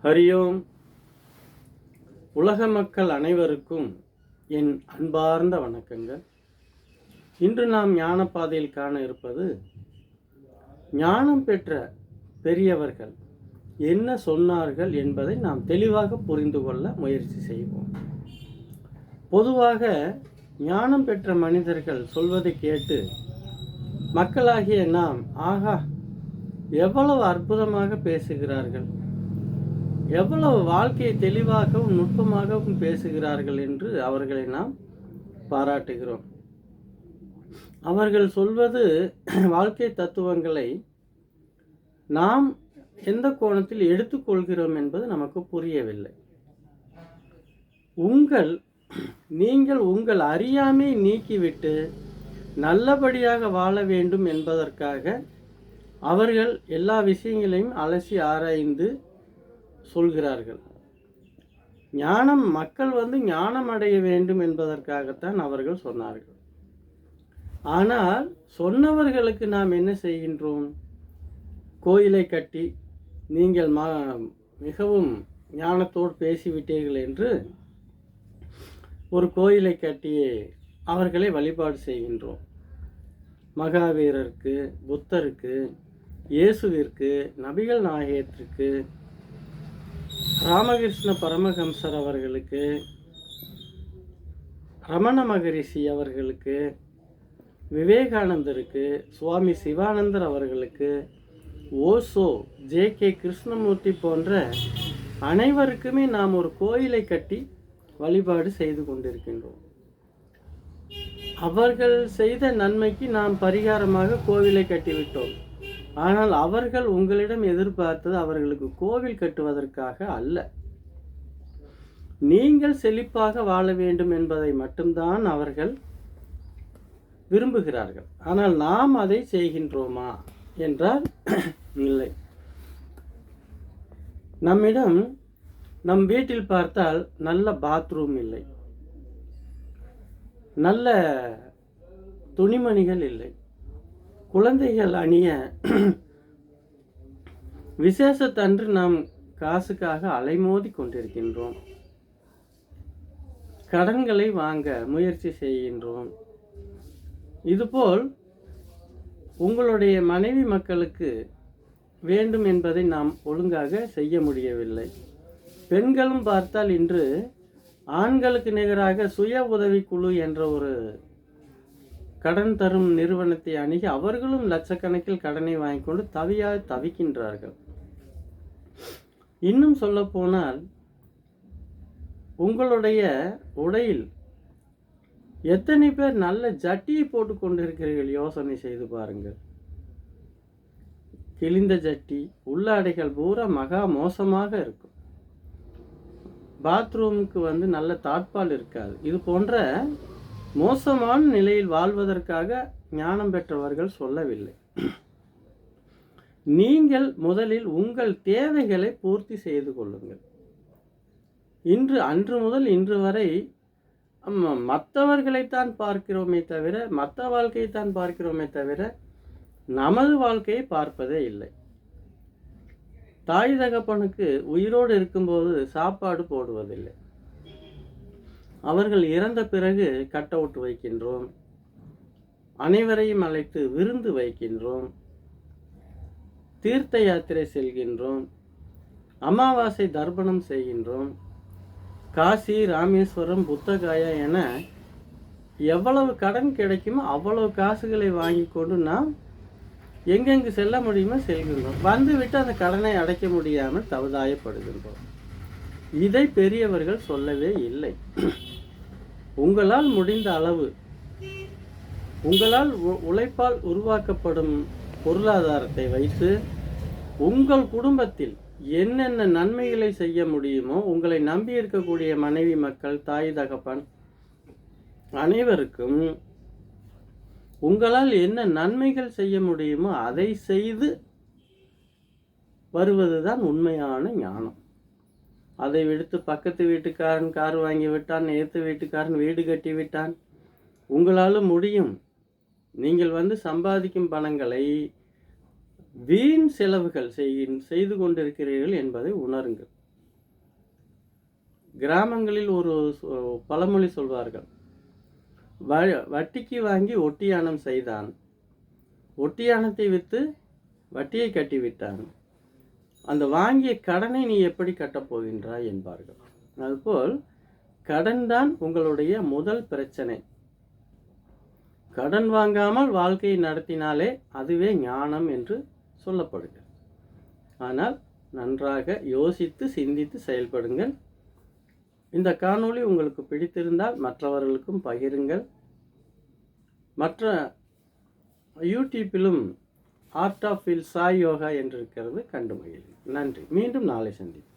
ஹரியோம். உலக மக்கள் அனைவருக்கும் என் அன்பார்ந்த வணக்கங்கள். இன்று நாம் ஞான பாதையில் காண இருப்பது, ஞானம் பெற்ற பெரியவர்கள் என்ன சொன்னார்கள் என்பதை நாம் தெளிவாக புரிந்து கொள்ள முயற்சி செய்வோம். பொதுவாக ஞானம் பெற்ற மனிதர்கள் சொல்வதை கேட்டு மக்களாகிய நாம், ஆகா, எவ்வளவு அற்புதமாக பேசுகிறார்கள், எவ்வளவு வாழ்க்கையை தெளிவாகவும் நுட்பமாகவும் பேசுகிறார்கள் என்று அவர்களை நாம் பாராட்டுகிறோம். அவர்கள் சொல்வது வாழ்க்கை தத்துவங்களை நாம் எந்த கோணத்தில் எடுத்துக்கொள்கிறோம் என்பது நமக்கு புரியவில்லை. நீங்கள் உங்கள் அறியாமை நீக்கிவிட்டு நல்லபடியாக வாழ வேண்டும் என்பதற்காக அவர்கள் எல்லா விஷயங்களையும் அலசி ஆராய்ந்து சொல்கிறார்கள். மக்கள் ஞானம் அடைய வேண்டும் என்பதற்காகத்தான் அவர்கள் சொன்னார்கள். ஆனால் சொன்னவர்களுக்கு நாம் என்ன செய்கின்றோம்? கோயிலை கட்டி நீங்கள் மிகவும் ஞானத்தோடு பேசிவிட்டீர்கள் என்று ஒரு கோயிலை கட்டி அவர்களை வழிபாடு செய்கின்றோம். மகாவீரருக்கு, புத்தருக்கு, இயேசுவிற்கு, நபிகள் நாயகத்திற்கு, ராமகிருஷ்ண பரமஹம்சர் அவர்களுக்கு, ரமண மகரிஷி அவர்களுக்கு, விவேகானந்தருக்கு, சுவாமி சிவானந்தர் அவர்களுக்கு, ஓசோ, ஜே.கே. கிருஷ்ணமூர்த்தி போன்ற அனைவருக்குமே நாம் ஒரு கோயிலை கட்டி வழிபாடு செய்து கொண்டிருக்கின்றோம். அவர்கள் செய்த நன்மைக்கு நாம் பரிகாரமாக கோவிலை கட்டிவிட்டோம். ஆனால் அவர்கள் உங்களிடம் எதிர்பார்த்தது அவர்களுக்கு கோவில் கட்டுவதற்காக அல்ல. நீங்கள் செழிப்பாக வாழ வேண்டும் என்பதை மட்டும்தான் அவர்கள் விரும்புகிறார்கள். ஆனால் நாம் அதை செய்கின்றோமா என்றால் இல்லை. நம் வீட்டில் பார்த்தால் நல்ல பாத்ரூம் இல்லை, நல்ல துணிமணிகள் இல்லை, குழந்தைகள் அணிய விசேஷத்தன்று நாம் காசுக்காக அலைமோதி கொண்டிருக்கின்றோம். கடன்களை வாங்க முயற்சி செய்கின்றோம். இதுபோல் உங்களுடைய மனைவி மக்களுக்கு வேண்டும் என்பதை நாம் ஒழுங்காக செய்ய முடியவில்லை. பெண்களும் பார்த்தால் இன்று ஆண்களுக்கு நிகராக சுய உதவிக்குழு என்ற ஒரு கடன் தரும் நிறுவனத்தை அணுகி அவர்களும் லட்சக்கணக்கில் கடனை வாங்கி கொண்டு தவிக்கின்றார்கள். இன்னும் சொல்ல போனால், உங்களுடைய உடையில் எத்தனை பேர் நல்ல ஜட்டியை போட்டு கொண்டிருக்கிறீர்கள்? யோசனை செய்து பாருங்கள். கிழிந்த ஜட்டி, உள்ளாடைகள் பூரா மகா மோசமாக இருக்கும். பாத்ரூமுக்கு நல்ல தாட்பால் இருக்காது. இது போன்ற மோசமான நிலையில் வாழ்வதற்காக ஞானம் பெற்றவர்கள் சொல்லவில்லை. நீங்கள் முதலில் உங்கள் தேவைகளை பூர்த்தி செய்து கொள்ளுங்கள். அன்று முதல் இன்று வரை மற்றவர்களைத்தான் பார்க்கிறோமே தவிர, மற்ற வாழ்க்கையைத்தான் பார்க்கிறோமே தவிர நமது வாழ்க்கையை பார்ப்பதே இல்லை. தாய் தகப்பனுக்கு உயிரோடு இருக்கும்போது சாப்பாடு போடுவதில்லை. அவர்கள் இறந்த பிறகு கட் அவுட் வைக்கின்றோம், அனைவரையும் அழைத்து விருந்து வைக்கின்றோம், தீர்த்த யாத்திரை செல்கின்றோம், அமாவாசை தர்ப்பணம் செய்கின்றோம். காசி, ராமேஸ்வரம், புத்தகாயா என எவ்வளவு கடன் கிடைக்குமோ அவ்வளவு காசுகளை வாங்கி கொண்டு நாம் எங்கெங்கு செல்ல முடியுமோ செல்கின்றோம். வந்துவிட்டு அந்த கடனை அடைக்க முடியாமல் தவதாயப்படுகின்றோம். இதை பெரியவர்கள் சொல்லவே இல்லை. உங்களால் முடிந்த அளவு, உங்களால் உழைப்பால் உருவாக்கப்படும் பொருளாதாரத்தை வைத்து உங்கள் குடும்பத்தில் என்னென்ன நன்மைகளை செய்ய முடியுமோ, உங்களை நம்பி இருக்கக்கூடிய மனைவி மக்கள், தாய் தகப்பன் அனைவருக்கும் உங்களால் என்ன நன்மைகள் செய்ய முடியுமோ அதை செய்து வருவதுதான் உண்மையான ஞானம். அதை விடுத்து பக்கத்து வீட்டுக்காரன் கார் வாங்கி விட்டான், நேற்று வீட்டுக்காரன் வீடு கட்டி விட்டான், உங்களாலும் முடியும், நீங்கள் சம்பாதிக்கும் பணங்களை வீண் செலவுகள் செய்து கொண்டிருக்கிறீர்கள் என்பதை உணருங்கள். கிராமங்களில் ஒரு பழமொழி சொல்வார்கள், வட்டிக்கு வாங்கி ஒட்டியானம் செய்தான், ஒட்டியானத்தை விற்று வட்டியை கட்டிவிட்டான், அந்த வாங்கிய கடனை நீ எப்படி கட்டப் போகின்றாய் என்பார்கள். அதுபோல் கடன் தான் உங்களுடைய முதல் பிரச்சனை. கடன் வாங்காமல் வாழ்க்கையை நடத்தினாலே அதுவே ஞானம் என்று சொல்லப்படுகிறது. ஆனால் நன்றாக யோசித்து சிந்தித்து செயல்படுங்கள். இந்த காணொளி உங்களுக்கு பிடித்திருந்தால் மற்றவர்களுக்கும் பகிருங்கள். மற்ற யூடியூப்பிலும் ஆர்ட் ஆஃப் சாய் யோகா என்று இருக்கிறது, கண்டு மகிழுங்கள். நன்றி. மீண்டும் நாளை சந்திப்போம்.